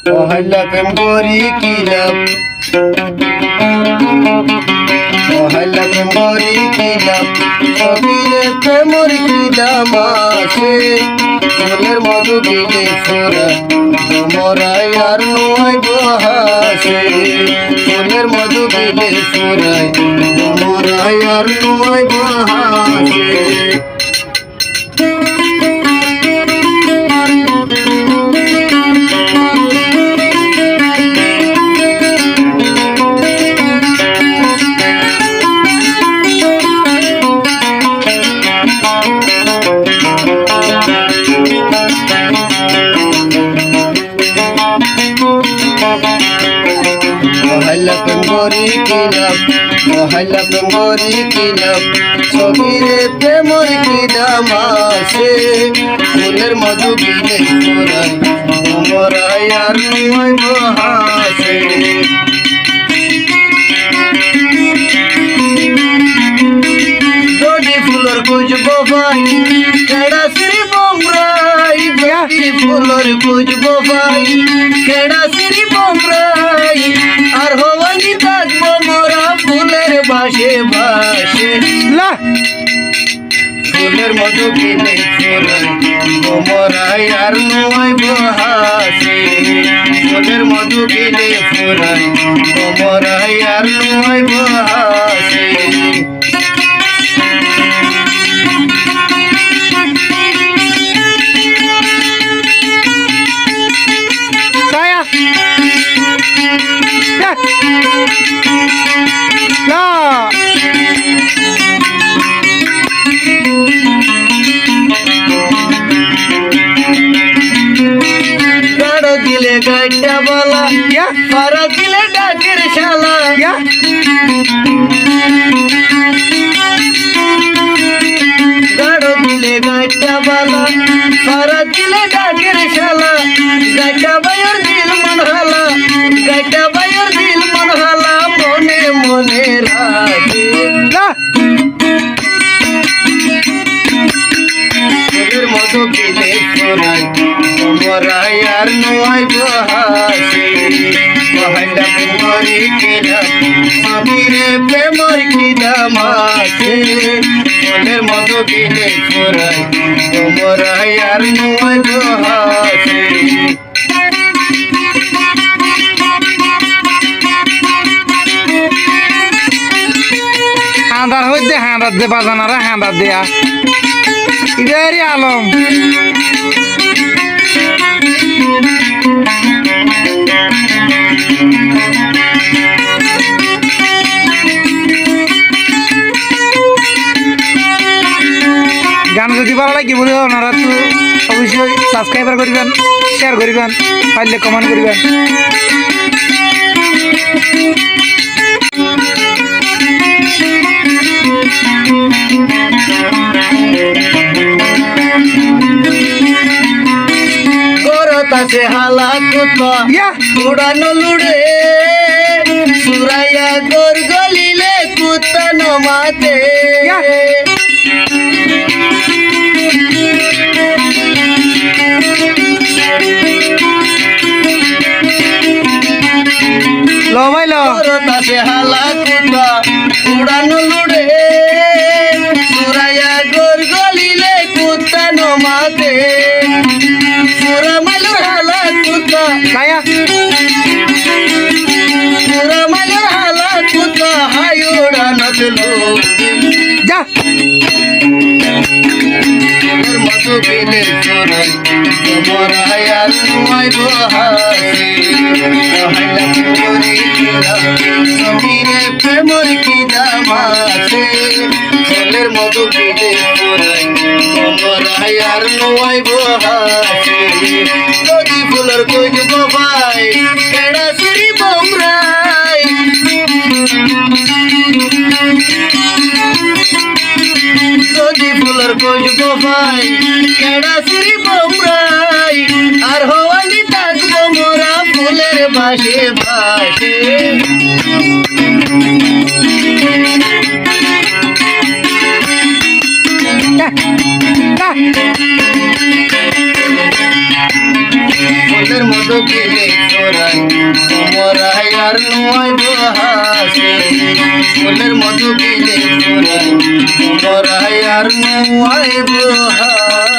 মহল্লা প্রেম করি কি লাভ, মহল্লা প্রেম করি কি লাভ, সবিরে প্রেমর কি দাম আছে। ফুলের মধু গিলে ফোরা মরাই আর নয় বহাসে, ফুলের মধু গিলে ফোরাই মরাই আর নয় বহাসে। মহল্লা প্রেম করি কি লাভ, মহল্লা প্রেম করি কি লাভ, সবিরে প্রেমর কি দাম আছে। ফুলের মধু গিলে ফোরাই মরাই আর নয় বহাসে। যদি ফুলর খুঁজবো ভাই কেডা শ্রী বমরাই, যদি ফুলর খুঁজবো ভাই কেডা শ্রী বমরাই, আর হওয়ানি থাকবো মোরা ফুলের বাসে বাসে। ফুলের মধু গিলে ফোরাই মরাই আর নয় বহাসে, ফুলের মধু গিলে ফোরাই মরাই আর নয় বহাসে। গাড়ো দিলে গাইটা বলা, পারা দিলে ডাকের শালা, গাড়ো দিলে গাইটা বলা, পারা দিলে ডাকের শালা, গাইটা বাইর দিল মন হালা, গাইটা বাইর দিল মন হালা, মনে মনে রাখে। ফুলের মধু গিলে ফোরাই মরাই আর নয় বহাসে, মহল্লা প্রেম করি কি লাভ, সবিরে প্রেমর কি দাম আছে। ফুলের মধু গিলে ফোরাই মরাই আর নয় বহাসে। হাঁদার হইতে হাঁদার দে বাজানারা হাঁদার দেয়া ইদারি আলম। গান যদি ভালো লাগে বলে ওনারা তো অবশ্যই সাবস্ক্রাইবার করিবেন, শেয়ার করিবেন, পারলে কমেন্ট করিবেন। গরতাছে হালা কুতা উড়ানো লুড়ে, সুরাইয়া গর গলিলে কুতা নমাতে। লো ভাই লো গরতাছে হালা কুতা উড়ানো লুড়ে, সুরাইয়া গর গলিলে কুতা নমাতে। পুরা মালুর হালা কুতা কায়া পুরা মালুর হালা কুতা হাই উড়ানো দিলো যা। ফুলের মধু গিলে ফোরাই মরাই আর নয় বহাসে, মহল্লা প্রেম করি কি লাভ, সবিরে প্রেমর কি দাম আছে। ফুলের মধু গিলে ফোরাই মরাই আর নয় বহাসে, যদি ফুলের খুঁজবো ভাই কেডা শ্রী বমরাই, যদি ফুলের খুঁজবো ভাই কেডা শ্রী বমরাই, আর হওয়ানি থাকবো মোরা ফুলের বাসে বাসে। ফুলের মধু গিলে পরাণ তোমরাই আর নয় বহাসে ফুলের মধু গিলে পরাণ তোমরাই আর নয় বহাসে